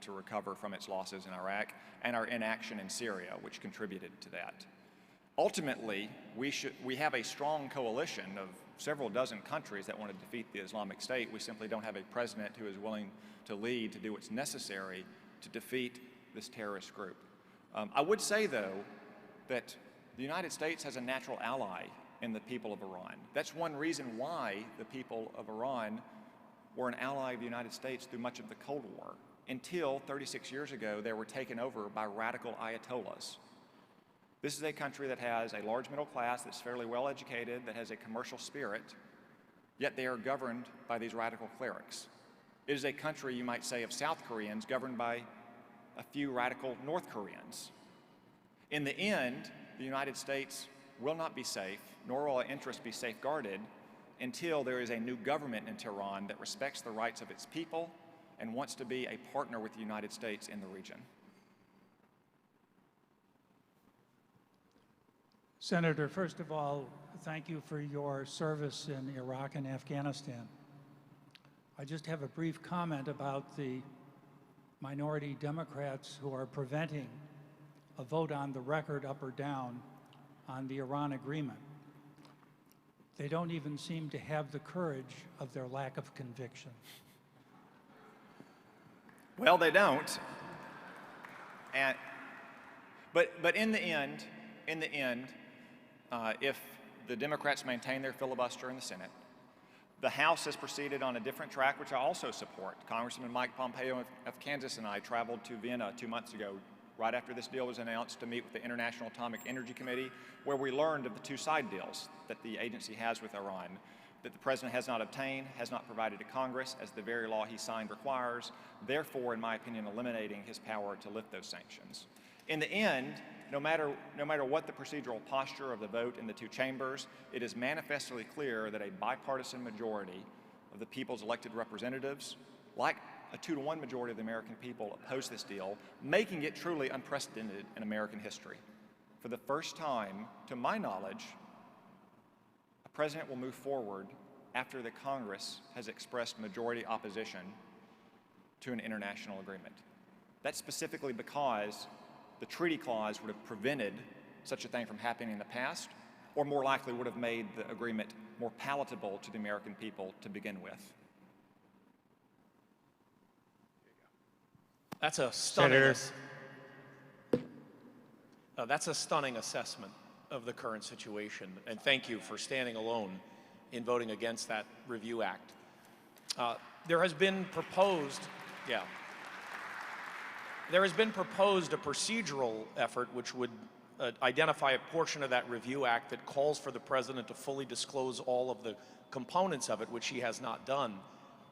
to recover from its losses in Iraq, and our inaction in Syria, which contributed to that. Ultimately, we have a strong coalition of several dozen countries that want to defeat the Islamic State. We simply don't have a president who is willing to lead, to do what's necessary to defeat this terrorist group. I would say, though, that the United States has a natural ally in the people of Iran. That's one reason why the people of Iran were an ally of the United States through much of the Cold War, until 36 years ago they were taken over by radical ayatollahs. This is a country that has a large middle class that's fairly well educated, that has a commercial spirit, yet they are governed by these radical clerics. It is a country, you might say, of South Koreans governed by a few radical North Koreans. In the end, the United States will not be safe, nor will our interests be safeguarded until there is a new government in Tehran that respects the rights of its people and wants to be a partner with the United States in the region.
Senator, first of all, thank you for your service in Iraq and Afghanistan. I just have a brief comment about the minority Democrats who are preventing a vote on the record, up or down, on the Iran agreement. They don't even seem to have the courage of their lack of conviction.
Well, they don't. But in the end, if the Democrats maintain their filibuster in the Senate, the House has proceeded on a different track, which I also support. Congressman Mike Pompeo of Kansas and I traveled to Vienna 2 months ago, right after this deal was announced, to meet with the International Atomic Energy Committee, where we learned of the two side deals that the agency has with Iran, that the President has not obtained, has not provided to Congress, as the very law he signed requires, therefore, in my opinion, eliminating his power to lift those sanctions. In the end, no matter what the procedural posture of the vote in the two chambers, it is manifestly clear that a bipartisan majority of the people's elected representatives, like a 2-to-1 majority of the American people, oppose this deal, making it truly unprecedented in American history. For the first time, to my knowledge, a president will move forward after the Congress has expressed majority opposition to an international agreement. That's specifically because the treaty clause would have prevented such a thing from happening in the past, or more likely would have made the agreement more palatable to the American people to begin with.
That's a stunning,
Senator.
that's a stunning assessment of the current situation, and thank you for standing alone in voting against that Review Act. There has been proposed, there has been proposed a procedural effort which would identify a portion of that Review Act that calls for the President to fully disclose all of the components of it, which he has not done.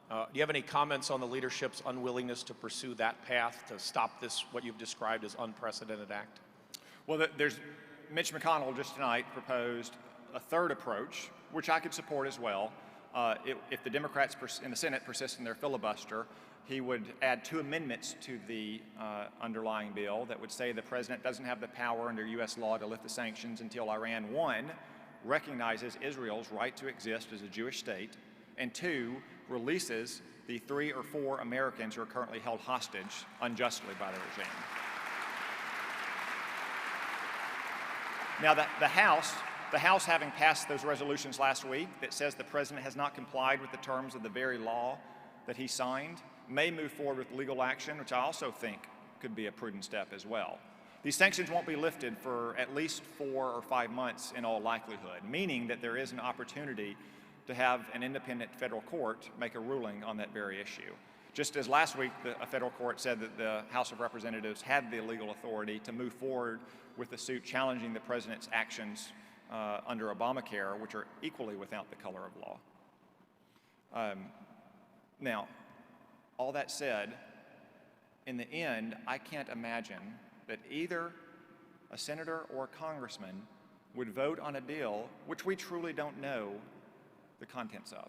Do you have any comments on the leadership's unwillingness to pursue that path to stop this, what you've described as unprecedented act?
Well, Mitch McConnell just tonight proposed a third approach, which I could support as well. If the Democrats in the Senate persist in their filibuster, he would add 2 amendments to the underlying bill that would say the President doesn't have the power under U.S. law to lift the sanctions until Iran, 1, recognizes Israel's right to exist as a Jewish state, and 2, releases the 3 or 4 Americans who are currently held hostage unjustly by the regime. Now, the House having passed those resolutions last week that says the President has not complied with the terms of the very law that he signed, may move forward with legal action, which I also think could be a prudent step as well. These sanctions won't be lifted for at least 4 or 5 months in all likelihood, meaning that there is an opportunity to have an independent federal court make a ruling on that very issue. Just as last week a federal court said that the House of Representatives had the legal authority to move forward with the suit challenging the President's actions under Obamacare, which are equally without the color of law. Now, all that said, in the end, I can't imagine that either a senator or a congressman would vote on a deal which we truly don't know the contents of.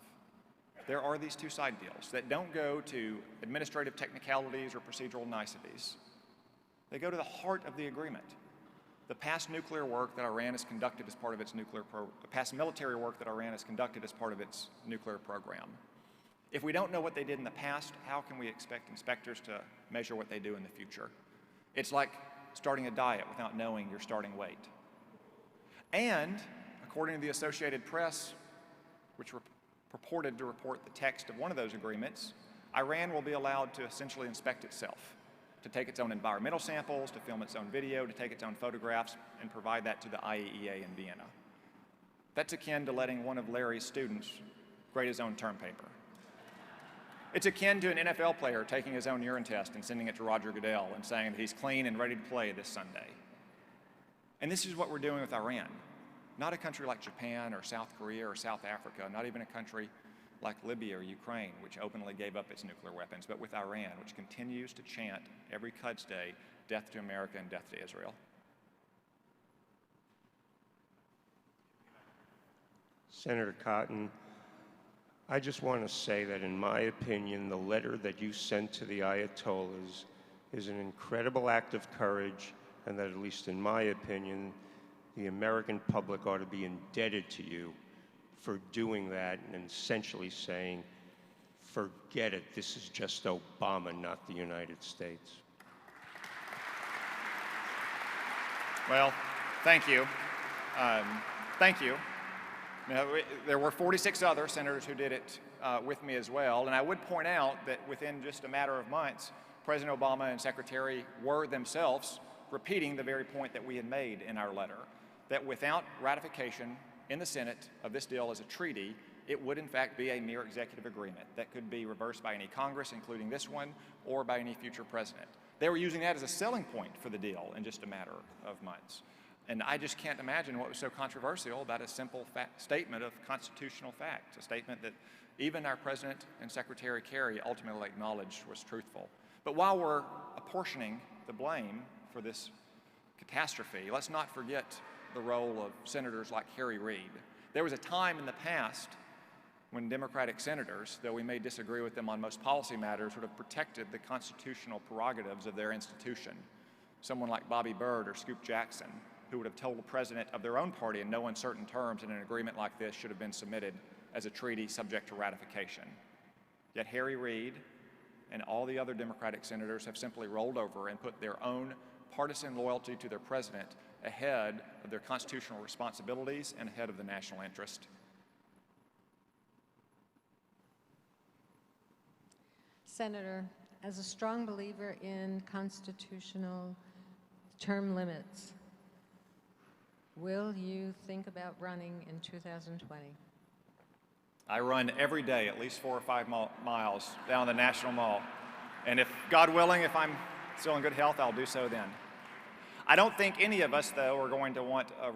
There are these 2 side deals that don't go to administrative technicalities or procedural niceties. They go to the heart of the agreement. The past nuclear work that Iran has conducted as part of its past military work that Iran has conducted as part of its nuclear program. If we don't know what they did in the past, how can we expect inspectors to measure what they do in the future? It's like starting a diet without knowing your starting weight. And, according to the Associated Press, which purported to report the text of one of those agreements, Iran will be allowed to essentially inspect itself, to take its own environmental samples, to film its own video, to take its own photographs, and provide that to the IAEA in Vienna. That's akin to letting one of Larry's students grade his own term paper. It's akin to an NFL player taking his own urine test and sending it to Roger Goodell and saying that he's clean and ready to play this Sunday. And this is what we're doing with Iran. Not a country like Japan or South Korea or South Africa, not even a country like Libya or Ukraine, which openly gave up its nuclear weapons, but with Iran, which continues to chant every Quds Day, death to America and death to Israel.
Senator Cotton, I just want to say that in my opinion, the letter that you sent to the Ayatollahs is an incredible act of courage, and that at least in my opinion, the American public ought to be indebted to you for doing that and essentially saying, forget it, this is just Obama, not the United States.
Well, thank you. Thank you. Now, there were 46 other senators who did it with me as well, and I would point out that within just a matter of months, President Obama and Secretary were themselves repeating the very point that we had made in our letter, that without ratification in the Senate of this deal as a treaty, it would in fact be a mere executive agreement that could be reversed by any Congress, including this one, or by any future president. They were using that as a selling point for the deal in just a matter of months. And I just can't imagine what was so controversial about a simple statement of constitutional fact, a statement that even our President and Secretary Kerry ultimately acknowledged was truthful. But while we're apportioning the blame for this catastrophe, let's not forget the role of senators like Harry Reid. There was a time in the past when Democratic senators, though we may disagree with them on most policy matters, would have protected the constitutional prerogatives of their institution. Someone like Bobby Byrd or Scoop Jackson, who would have told the president of their own party in no uncertain terms that an agreement like this should have been submitted as a treaty subject to ratification. Yet Harry Reid and all the other Democratic senators have simply rolled over and put their own partisan loyalty to their president ahead of their constitutional responsibilities and ahead of the national interest.
Senator, as a strong believer in constitutional term limits, will you think about running in 2020?
I run every day at least 4 or 5 miles down the National Mall. And if, God willing, if I'm still in good health, I'll do so then. I don't think any of us, though, are going to want a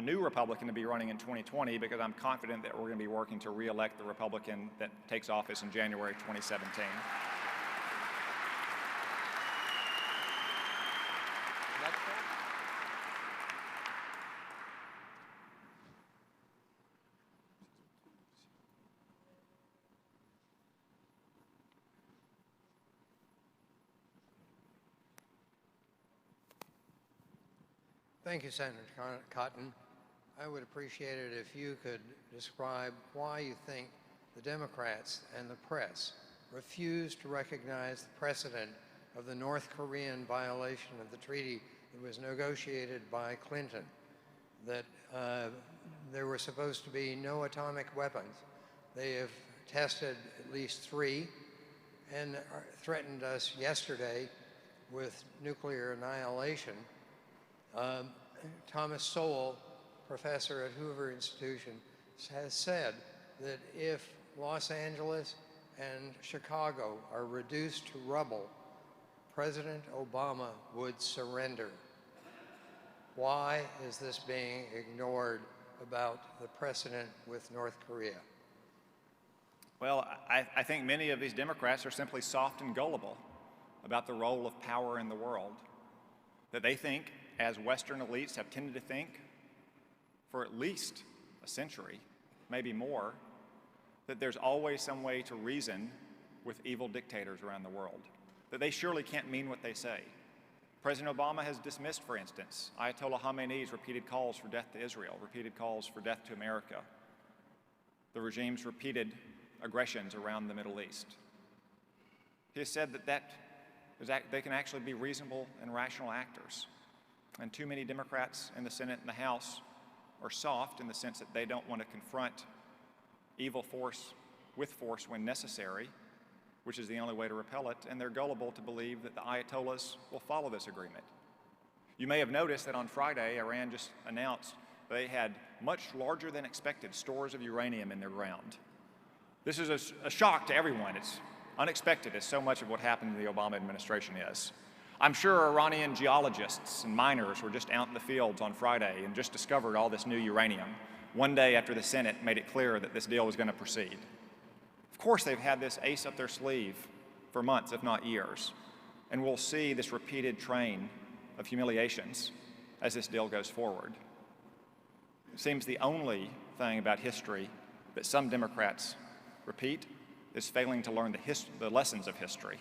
new Republican to be running in 2020, because I'm confident that we're going to be working to re-elect the Republican that takes office in January 2017.
Thank you, Senator Cotton. I would appreciate it if you could describe why you think the Democrats and the press refuse to recognize the precedent of the North Korean violation of the treaty that was negotiated by Clinton, that there were supposed to be no atomic weapons. They have tested at least 3 and threatened us yesterday with nuclear annihilation. Thomas Sowell, professor at Hoover Institution, has said that if Los Angeles and Chicago are reduced to rubble, President Obama would surrender. Why is this being ignored about the precedent with North Korea?
Well, I think many of these Democrats are simply soft and gullible about the role of power in the world, that they think, as Western elites have tended to think for at least a century, maybe more, that there's always some way to reason with evil dictators around the world, that they surely can't mean what they say. President Obama has dismissed, for instance, Ayatollah Khamenei's repeated calls for death to Israel, repeated calls for death to America, the regime's repeated aggressions around the Middle East. He has said that they can actually be reasonable and rational actors. And too many Democrats in the Senate and the House are soft in the sense that they don't want to confront evil force with force when necessary, which is the only way to repel it, and they're gullible to believe that the Ayatollahs will follow this agreement. You may have noticed that on Friday, Iran just announced they had much larger than expected stores of uranium in their ground. This is a shock to everyone. It's unexpected, as so much of what happened in the Obama administration is. I'm sure Iranian geologists and miners were just out in the fields on Friday and just discovered all this new uranium, one day after the Senate made it clear that this deal was going to proceed. Of course, they've had this ace up their sleeve for months, if not years, and we'll see this repeated train of humiliations as this deal goes forward. It seems the only thing about history that some Democrats repeat is failing to learn the lessons of history.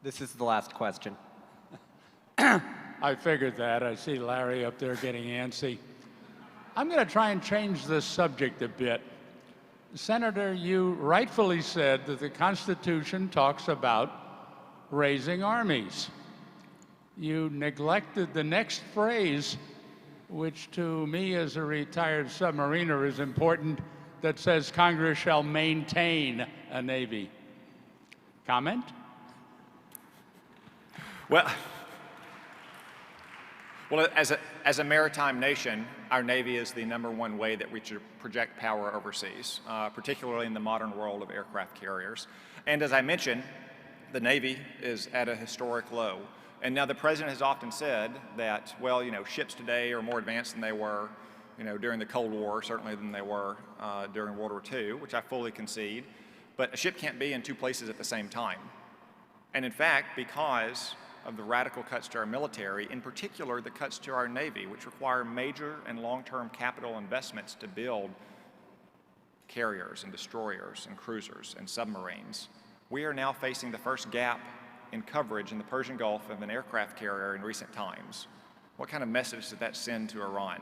This is the last question.
I figured that. I see Larry up there getting antsy. I'm going to try and change this subject a bit. Senator, you rightfully said that the Constitution talks about raising armies. You neglected the next phrase, which to me as a retired submariner is important, that says Congress shall maintain a Navy. Comment?
Well, as a maritime nation, our Navy is the #1 way that we project power overseas, particularly in the modern world of aircraft carriers. And as I mentioned, the Navy is at a historic low. And now the President has often said that, well, ships today are more advanced than they were, during the Cold War, certainly than they were during World War II, which I fully concede. But a ship can't be in 2 places at the same time. And in fact, because of the radical cuts to our military, in particular the cuts to our Navy, which require major and long-term capital investments to build carriers and destroyers and cruisers and submarines, we are now facing the first gap in coverage in the Persian Gulf of an aircraft carrier in recent times. What kind of message does that send to Iran?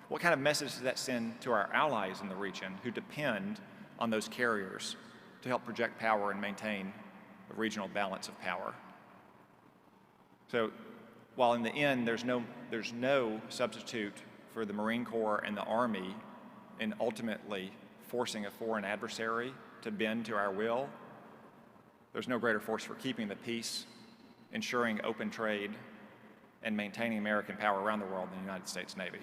What kind of message does that send to our allies in the region who depend on those carriers to help project power and maintain a regional balance of power? So while in the end there's no substitute for the Marine Corps and the Army in ultimately forcing a foreign adversary to bend to our will, there's no greater force for keeping the peace, ensuring open trade, and maintaining American power around the world than the United States Navy.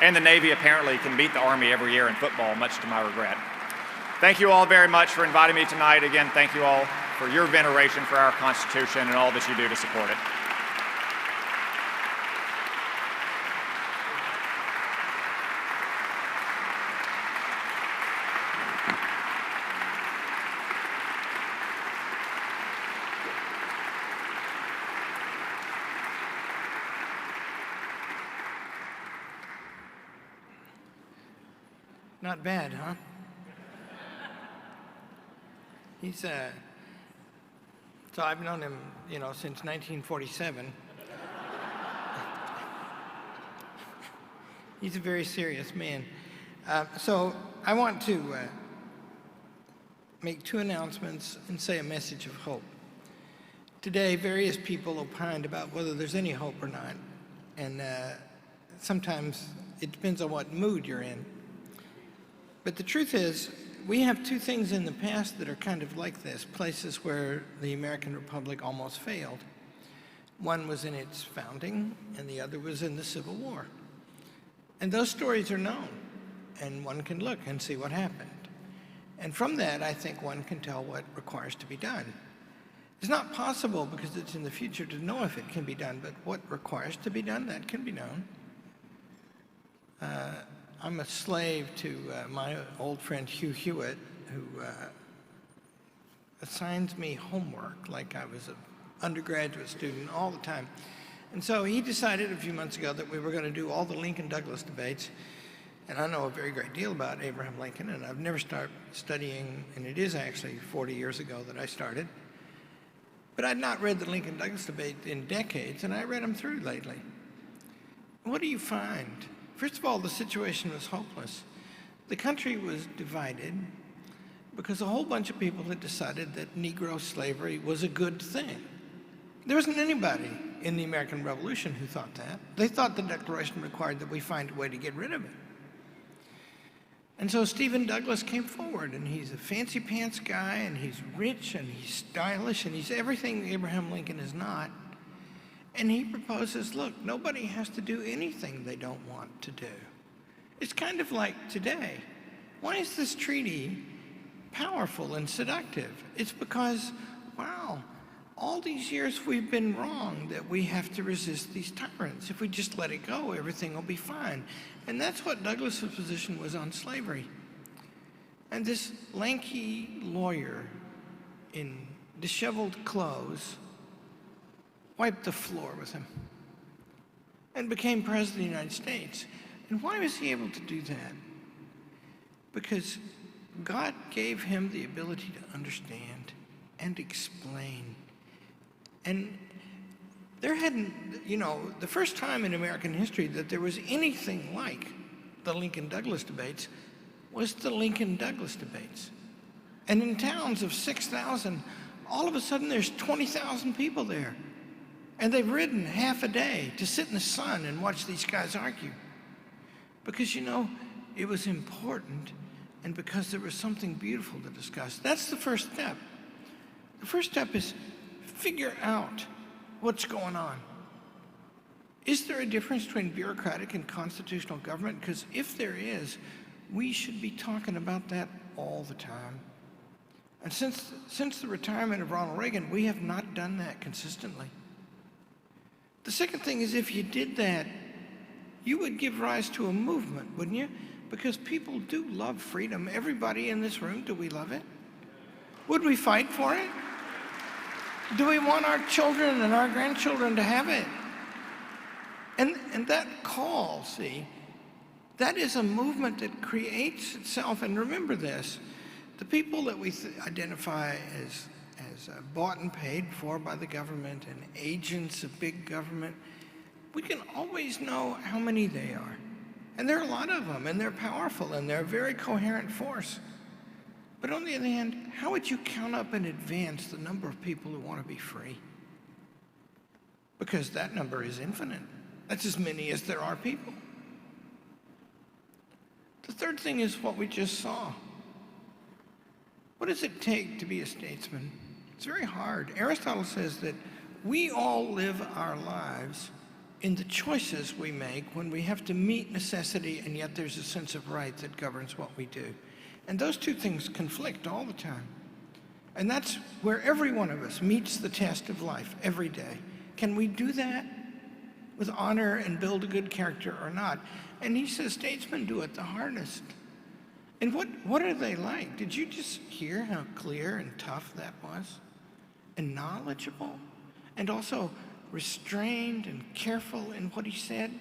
And the Navy apparently can beat the Army every year in football, much to my regret. Thank you all very much for inviting me tonight. Again, thank you all for your veneration for our Constitution and all that you do to support it.
Not bad, huh? So I've known him, since 1947. He's a very serious man. So I want to make two announcements and say a message of hope. Today, various people opined about whether there's any hope or not. And sometimes it depends on what mood you're in. But the truth is, we have two things in the past that are kind of like this, places where the American Republic almost failed. One was in its founding, and the other was in the Civil War. And those stories are known, and one can look and see what happened. And from that, I think one can tell what requires to be done. It's not possible, because it's in the future, to know if it can be done, but what requires to be done, that can be known. I'm a slave to my old friend Hugh Hewitt, who assigns me homework like I was an undergraduate student all the time. And so he decided a few months ago that we were going to do all the Lincoln-Douglas debates. And I know a very great deal about Abraham Lincoln, and I've never started studying, and it is actually 40 years ago that I started. But I'd not read the Lincoln-Douglas debate in decades, and I read them through lately. What do you find? First of all, the situation was hopeless. The country was divided because a whole bunch of people had decided that Negro slavery was a good thing. There wasn't anybody in the American Revolution who thought that. They thought the Declaration required that we find a way to get rid of it. And so Stephen Douglas came forward, and he's a fancy pants guy, and he's rich, and he's stylish, and he's everything Abraham Lincoln is not. And he proposes, look, nobody has to do anything they don't want to do. It's kind of like today. Why is this treaty powerful and seductive? It's because, wow, all these years we've been wrong that we have to resist these tyrants. If we just let it go, everything will be fine. And that's what Douglas's position was on slavery. And this lanky lawyer in disheveled clothes wiped the floor with him and became president of the United States. And why was he able to do that? Because God gave him the ability to understand and explain. And there hadn't, the first time in American history that there was anything like the Lincoln-Douglas debates was the Lincoln-Douglas debates. And in towns of 6,000, all of a sudden there's 20,000 people there. And they've ridden half a day to sit in the sun and watch these guys argue. Because, it was important, and because there was something beautiful to discuss. That's the first step. The first step is figure out what's going on. Is there a difference between bureaucratic and constitutional government? Because if there is, we should be talking about that all the time. And since the retirement of Ronald Reagan, we have not done that consistently. The second thing is, if you did that, you would give rise to a movement, wouldn't you? Because people do love freedom. Everybody in this room, do we love it? Would we fight for it? Do we want our children and our grandchildren to have it? And that call, see, that is a movement that creates itself. And remember this, the people that we identify as as bought and paid for by the government and agents of big government, we can always know how many they are. And there are a lot of them, and they're powerful, and they're a very coherent force. But on the other hand, how would you count up in advance the number of people who want to be free? Because that number is infinite. That's as many as there are people. The third thing is what we just saw. What does it take to be a statesman? It's very hard. Aristotle says that we all live our lives in the choices we make when we have to meet necessity and yet there's a sense of right that governs what we do. And those two things conflict all the time. And that's where every one of us meets the test of life every day. Can we do that with honor and build a good character or not? And he says statesmen do it the hardest. And what are they like? Did you just hear how clear and tough that was? And knowledgeable? And also restrained and careful in what he said?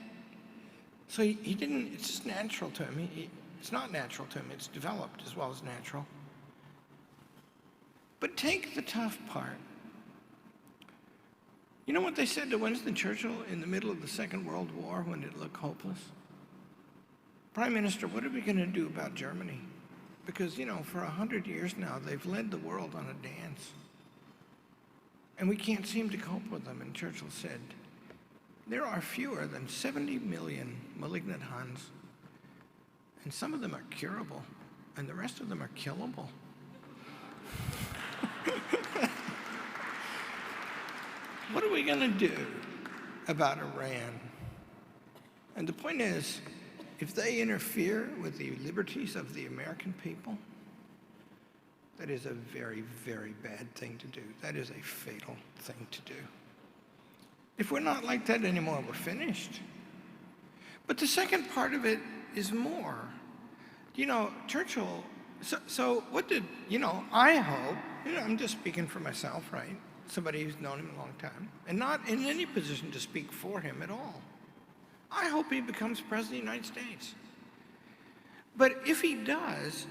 So he didn't, it's just natural to him. It's not natural to him, it's developed as well as natural. But take the tough part. You know what they said to Winston Churchill in the middle of the Second World War when it looked hopeless? Prime Minister, what are we going to do about Germany? Because, you know, for 100 years now, they've led the world on a dance. And we can't seem to cope with them. And Churchill said, there are fewer than 70 million malignant Huns. And some of them are curable, and the rest of them are killable. What are we going to do about Iran? And the point is, if they interfere with the liberties of the American people, that is a very, very bad thing to do. That is a fatal thing to do. If we're not like that anymore, we're finished. But the second part of it is more. You know, Churchill, so what did, you know, I hope, you know, I'm just speaking for myself, right? Somebody who's known him a long time, and not in any position to speak for him at all. I hope he becomes President of the United States. But if he does,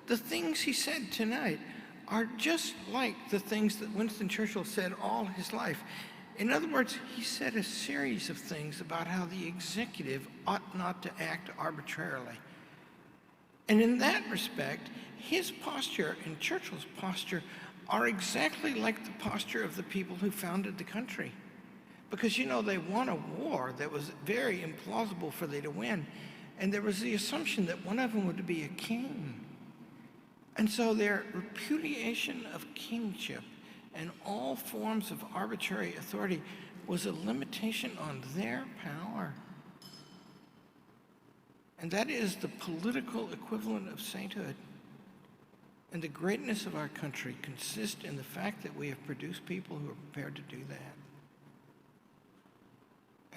the things he said tonight are just like the things that Winston Churchill said all his life. In other words, he said a series of things about how the executive ought not to act arbitrarily. And in that respect, his posture and Churchill's posture are exactly like the posture of the people who founded the country. Because, you know, they won a war that was very implausible for them to win. And there was the assumption that one of them would be a king. And so their repudiation of kingship and all forms of arbitrary authority was a limitation on their power. And that is the political equivalent of sainthood. And the greatness of our country consists in the fact that we have produced people who are prepared to do that.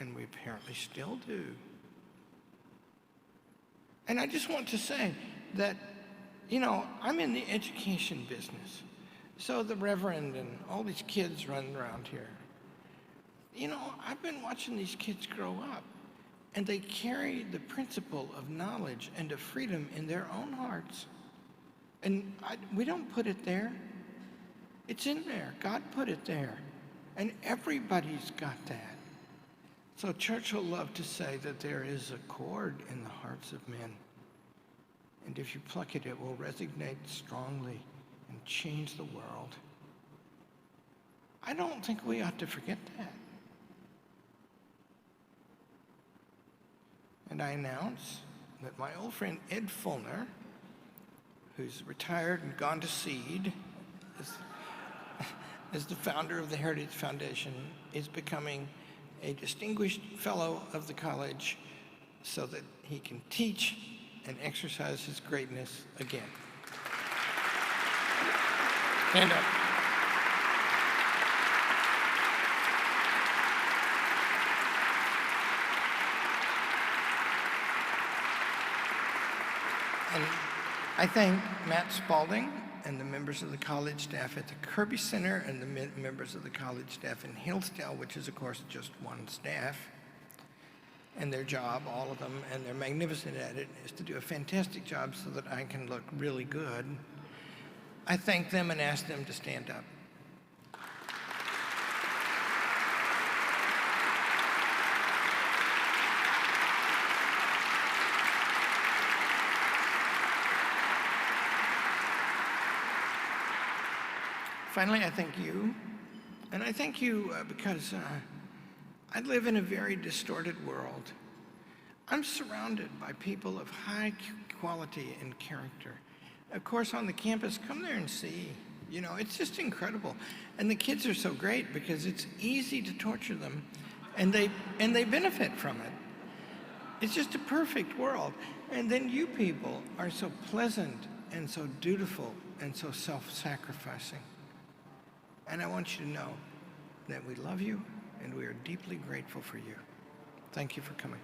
And we apparently still do. And I just want to say that, you know, I'm in the education business. So the Reverend and all these kids running around here, you know, I've been watching these kids grow up. And they carry the principle of knowledge and of freedom in their own hearts. And we don't put it there. It's in there. God put it there. And everybody's got that. So Churchill loved to say that there is a chord in the hearts of men. And if you pluck it, it will resonate strongly and change the world. I don't think we ought to forget that. And I announce that my old friend Ed Fulner, who's retired and gone to seed as the founder of the Heritage Foundation, is becoming a distinguished fellow of the college so that he can teach and exercise his greatness again. Stand up. And I thank Matt Spalding and the members of the college staff at the Kirby Center and the members of the college staff in Hillsdale, which is, of course, just one staff. And their job, all of them, and they're magnificent at it, is to do a fantastic job so that I can look really good. I thank them and ask them to stand up. Finally, I thank you. And I thank you because I live in a very distorted world. I'm surrounded by people of high quality and character. Of course, on the campus, come there and see. You know, it's just incredible. And the kids are so great because it's easy to torture them, and they benefit from it. It's just a perfect world. And then you people are so pleasant and so dutiful and so self-sacrificing. And I want you to know that we love you and we are deeply grateful for you. Thank you for coming.